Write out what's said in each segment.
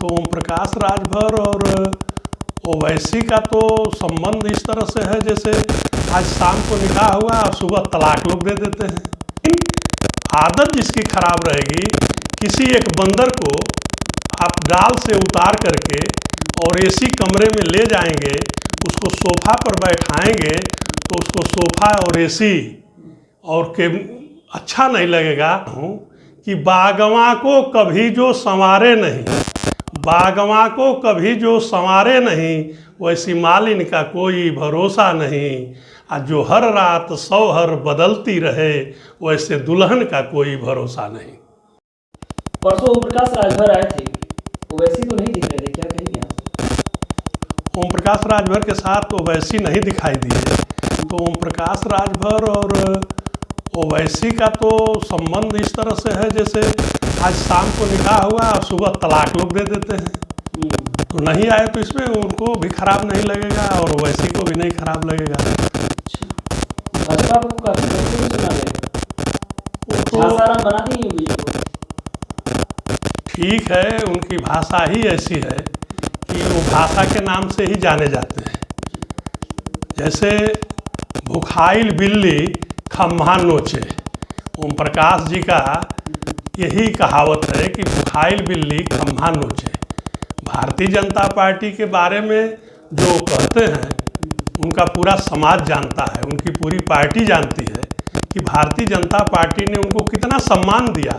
तो ओम प्रकाश राजभर और ओवैसी का तो संबंध इस तरह से है जैसे आज शाम को निकाह हुआ और सुबह तलाक लोग दे देते हैं। आदत जिसकी खराब रहेगी, किसी एक बंदर को आप डाल से उतार करके और एसी कमरे में ले जाएंगे, उसको सोफ़ा पर बैठाएंगे तो उसको सोफ़ा और एसी और के अच्छा नहीं लगेगा। कि बागवां को कभी जो संवारे नहीं, बागवां को कभी जो संवारे नहीं, वैसी मालिन का कोई भरोसा नहीं। और जो हर रात सौहर बदलती रहे, वैसे दुल्हन का कोई भरोसा नहीं। परसों ओम प्रकाश राजभर आए थे, ओवैसी तो नहीं दिख रहे थे, क्या कहेंगे आप? ओम प्रकाश राजभर के साथ ओवैसी नहीं दिखाई दिए। तो ओम प्रकाश राजभर और ओवैसी का तो संबंध इस तरह से है जैसे आज शाम को निकाह हुआ और सुबह तलाक लोग दे देते हैं। तो नहीं आए तो इसमें उनको भी खराब नहीं लगेगा और ओवैसी को भी नहीं खराब लगेगा। भाजपा को काफी महत्वपूर्ण सुना गया, झांसाराम बना दी योगी जी को। ठीक है, उनकी भाषा ही ऐसी है कि वो भाषा के नाम से ही जाने जाते हैं। जैसे भुखाइल बिल्ली खम्हा नोचे, ओम प्रकाश जी का यही कहावत है कि भुखाइल बिल्ली खम्हा नोचे। भारतीय जनता पार्टी के बारे में जो कहते हैं उनका पूरा समाज जानता है, उनकी पूरी पार्टी जानती है कि भारतीय जनता पार्टी ने उनको कितना सम्मान दिया।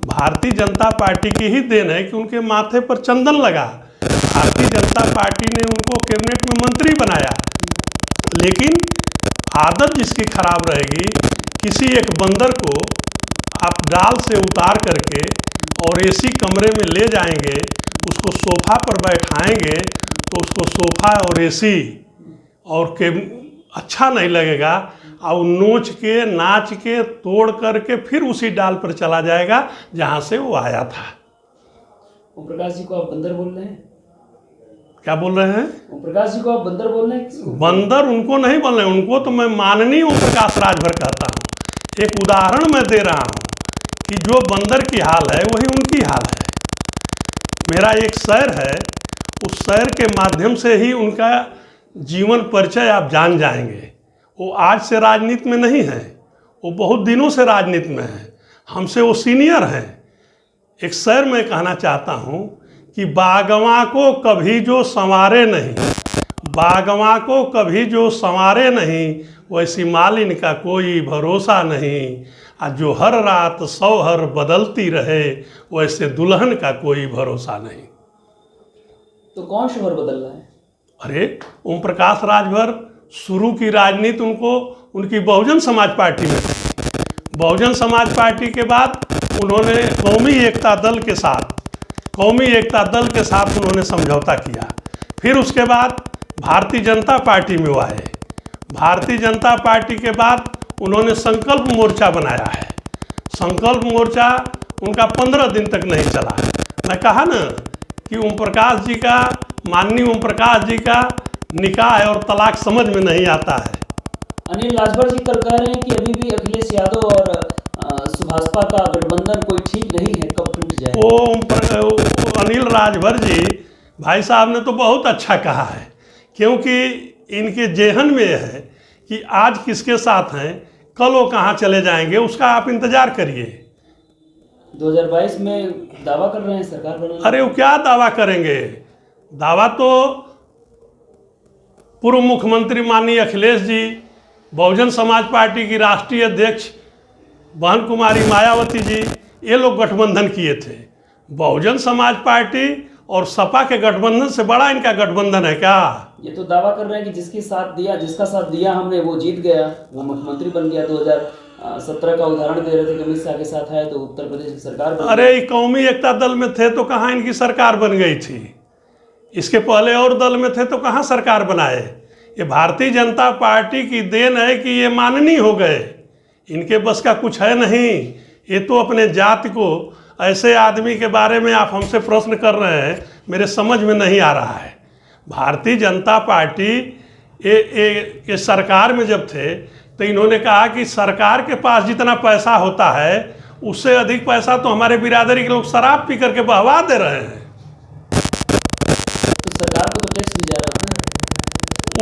भारतीय जनता पार्टी की ही देन है कि उनके माथे पर चंदन लगा। भारतीय जनता पार्टी ने उनको कैबिनेट में मंत्री बनाया। लेकिन आदत जिसकी खराब रहेगी, किसी एक बंदर को आप डाल से उतार करके और एसी कमरे में ले जाएंगे, उसको सोफ़ा पर बैठाएंगे तो उसको सोफ़ा और एसी और के अच्छा नहीं लगेगा और नोच के नाच के तोड़ करके फिर उसी डाल पर चला जाएगा जहाँ से वो आया था। ओम प्रकाश जी को आप बंदर बोल रहे हैं? क्या बोल रहे हैं? ओम प्रकाश जी को आप बंदर बोल रहे हैं? बंदर उनको नहीं बोल रहे हैं, उनको तो मैं माननीय ओम प्रकाश राजभर कहता हूँ। एक उदाहरण मैं दे रहा हूँ कि जो बंदर की हाल है वही उनकी हाल है। मेरा एक शहर है, उस शहर के माध्यम से ही उनका जीवन परिचय आप जान जाएंगे। वो आज से राजनीति में नहीं है, वो बहुत दिनों से राजनीति में है, हमसे वो सीनियर हैं। एक शहर मैं कहना चाहता हूँ कि बागवां को कभी जो संवारे नहीं, बागवां को कभी जो संवारे नहीं, वैसी मालिन का कोई भरोसा नहीं। और जो हर रात सौहर बदलती रहे, वैसे दुल्हन का कोई भरोसा नहीं। तो कौन शोहर बदल रहा है? अरे ओम प्रकाश राजभर शुरू की राजनीति उनको उनकी बहुजन समाज पार्टी में थी। बहुजन समाज पार्टी के बाद उन्होंने कौमी एकता दल के साथ उन्होंने समझौता किया। फिर उसके बाद भारतीय जनता पार्टी में वो आए। भारतीय जनता पार्टी के बाद उन्होंने संकल्प मोर्चा बनाया है। संकल्प मोर्चा उनका 15 दिन तक नहीं चला। मैं कहा ना कि ओम प्रकाश जी का, माननीय ओम प्रकाश जी का निकाह और तलाक समझ में नहीं आता है। अनिल राजभर जी कल कह रहे हैं कि अभी भी अखिलेश यादव और सुभाषपा का गठबंधन कोई ठीक नहीं है, कब टूट जाए? वो अनिल राजभर जी भाई साहब ने तो बहुत अच्छा कहा है, क्योंकि इनके जेहन में है कि आज किसके साथ हैं, कल वो कहाँ चले जाएंगे, उसका आप इंतजार करिए। 2022 में दावा कर रहे हैं सरकार बनाने। अरे वो क्या दावा करेंगे? दावा तो पूर्व मुख्यमंत्री माननीय अखिलेश जी, बहुजन समाज पार्टी की राष्ट्रीय अध्यक्ष बहन कुमारी मायावती जी, ये लोग गठबंधन किए थे। बहुजन समाज पार्टी और सपा के गठबंधन से बड़ा इनका गठबंधन है क्या? ये तो दावा कर रहे हैं कि जिसका साथ दिया हमने वो जीत गया, वो मुख्यमंत्री बन गया। 2017 का उदाहरण दे रहे थे कि अमित शाह के साथ है तो उत्तर प्रदेश की सरकार बन। अरे कौमी एकता दल में थे तो कहाँ इनकी सरकार बन गई थी? इसके पहले और दल में थे तो कहाँ सरकार बनाए? ये भारतीय जनता पार्टी की देन है कि ये माननीय हो गए। इनके बस का कुछ है नहीं। ये तो अपने जाति को, ऐसे आदमी के बारे में आप हमसे प्रश्न कर रहे हैं, मेरे समझ में नहीं आ रहा है। भारतीय जनता पार्टी ये सरकार में जब थे तो इन्होंने कहा कि सरकार के पास जितना पैसा होता है उससे अधिक पैसा तो हमारे बिरादरी के लोग शराब पी करके बहवा दे रहे हैं।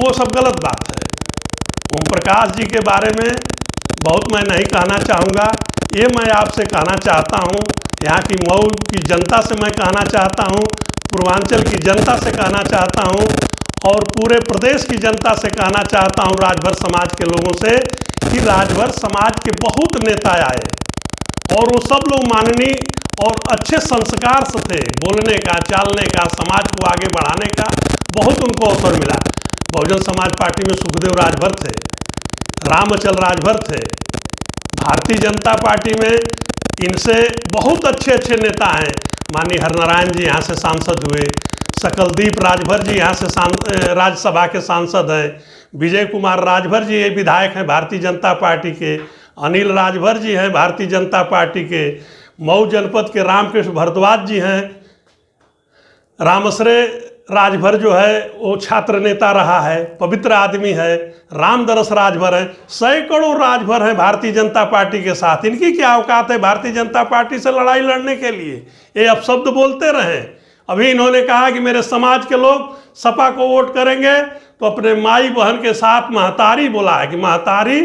वो सब गलत बात है। ओम प्रकाश जी के बारे में बहुत मैं नहीं कहना चाहूँगा। ये मैं आपसे कहना चाहता हूँ, यहाँ की मऊ की जनता से मैं कहना चाहता हूँ, पूर्वांचल की जनता से कहना चाहता हूँ और पूरे प्रदेश की जनता से कहना चाहता हूँ, राजभर समाज के लोगों से, कि राजभर समाज के बहुत नेता आए और वो सब लोग माननीय और अच्छे संस्कार से थे, बोलने का, चालने का, समाज को आगे बढ़ाने का बहुत उनको अवसर मिला। बहुजन समाज पार्टी में सुखदेव राजभर थे, रामचल राजभर थे, भारतीय जनता पार्टी में इनसे बहुत अच्छे अच्छे नेता हैं। माननीय हरनारायण जी यहाँ से सांसद हुए, सकलदीप राजभर जी यहाँ से राज्यसभा के सांसद हैं, विजय कुमार राजभर जी ये विधायक हैं भारतीय जनता पार्टी के, अनिल राजभर जी हैं भारतीय जनता पार्टी के, मऊ जनपद के रामकृष्ण भारद्वाज जी हैं, रामश्रे राजभर जो है वो छात्र नेता रहा है, पवित्र आदमी है, रामदरस राजभर है, सैकड़ों राजभर हैं भारतीय जनता पार्टी के साथ। इनकी क्या औकात है भारतीय जनता पार्टी से लड़ाई लड़ने के लिए? ये अपशब्द बोलते रहे। अभी इन्होंने कहा कि मेरे समाज के लोग सपा को वोट करेंगे तो अपने माई बहन के साथ, महतारी बोला है कि महतारी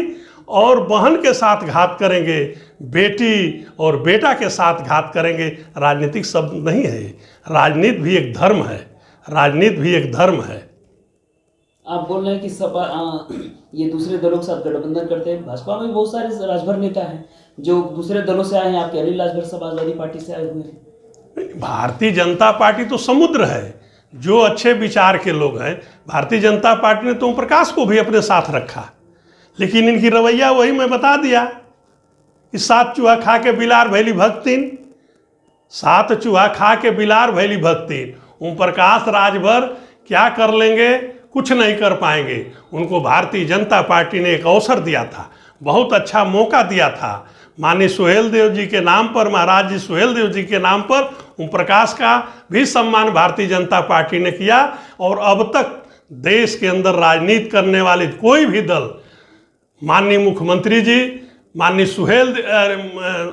और बहन के साथ घात करेंगे, बेटी और बेटा के साथ घात करेंगे। राजनीतिक शब्द नहीं है, राजनीति भी एक धर्म है, राजनीति भी एक धर्म है। आप बोल रहे हैं कि सपा ये दूसरे दलों के साथ गठबंधन करते हैं। भाजपा में बहुत सारे राजभर नेता हैं जो दूसरे दलों से आए हैं, आपके अनिल राजभर समाजवादी पार्टी से आए हुए हैं। भारतीय जनता पार्टी तो समुद्र है, जो अच्छे विचार के लोग हैं। भारतीय जनता पार्टी ने तो ओम प्रकाश को भी अपने साथ रखा, लेकिन इनकी रवैया वही मैं बता दिया कि 7 चूहा खा के बिलार भैली भक्तिन, 7 चूहा खा के बिलार भैली भक्तिन। ओम प्रकाश राजभर क्या कर लेंगे? कुछ नहीं कर पाएंगे। उनको भारतीय जनता पार्टी ने एक अवसर दिया था, बहुत अच्छा मौका दिया था। माननीय सुहेल देव जी के नाम पर, महाराज जी सुहेल देव जी के नाम पर ओम प्रकाश का भी सम्मान भारतीय जनता पार्टी ने किया। और अब तक देश के अंदर राजनीति करने वाले कोई भी दल, माननीय मुख्यमंत्री जी, माननीय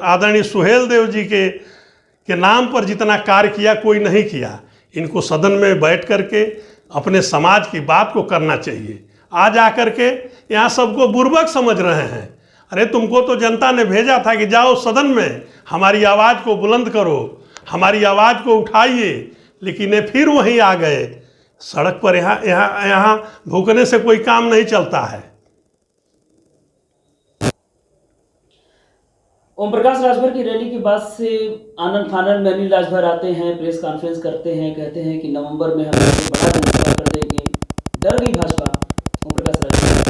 आदरणीय सुहेल देव जी के नाम पर जितना कार्य किया कोई नहीं किया। इनको सदन में बैठ करके अपने समाज की बात को करना चाहिए। आज आकर के यहाँ सबको बुर्बक समझ रहे हैं। अरे तुमको तो जनता ने भेजा था कि जाओ सदन में हमारी आवाज़ को बुलंद करो, हमारी आवाज़ को उठाइए, लेकिन ये फिर वहीं आ गए। सड़क पर यहाँ भूखने से कोई काम नहीं चलता है। ओम प्रकाश राजभर की रैली के बाद से आनन फानन में अनिल राजभर आते हैं, प्रेस कॉन्फ्रेंस करते हैं, कहते हैं कि नवंबर में हम बड़ा धमाका कर देंगे। डर गई भाजपा ओम प्रकाश राजभर?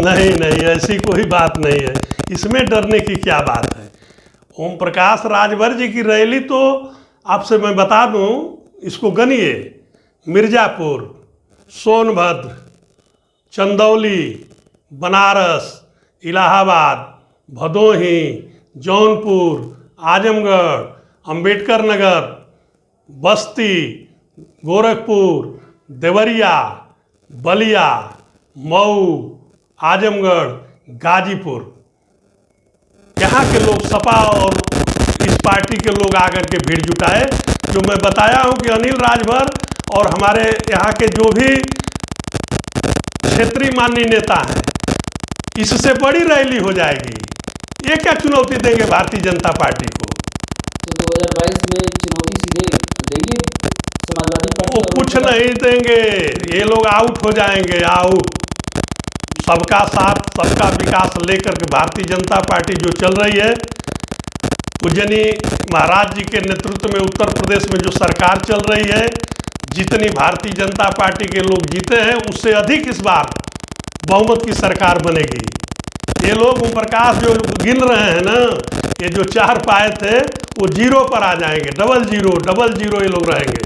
नहीं, ऐसी कोई बात नहीं है, इसमें डरने की क्या बात है। ओम प्रकाश राजभर जी की रैली तो आपसे मैं बता दूं, इसको गनिए, मिर्ज़ापुर, सोनभद्र, चंदौली, बनारस, इलाहाबाद, भदोही, जौनपुर, आजमगढ़, अंबेडकर नगर, बस्ती, गोरखपुर, देवरिया, बलिया, मऊ, आजमगढ़, गाजीपुर, यहाँ के लोग सपा और इस पार्टी के लोग आकर के भीड़ जुटाए। जो मैं बताया हूँ कि अनिल राजभर और हमारे यहाँ के जो भी क्षेत्रीय माननीय नेता हैं, इससे बड़ी रैली हो जाएगी। ये क्या चुनौती देंगे भारतीय जनता पार्टी को? तो 2022 में चुनौती सीधे देंगे समाजवादी पार्टी? वो कुछ नहीं देंगे, ये लोग आउट हो जाएंगे, आउट। सबका साथ, सबका विकास लेकर के भारतीय जनता पार्टी जो चल रही है, पूजनीय महाराज जी के नेतृत्व में उत्तर प्रदेश में जो सरकार चल रही है, जितनी भारतीय जनता पार्टी के लोग जीते हैं उससे अधिक इस बार बहुमत की सरकार बनेगी। ये लोग ओम प्रकाश जो गिन रहे हैं ना, ये जो 4 पाए थे वो 0 पर आ जाएंगे, डबल जीरो ये लोग रहेंगे।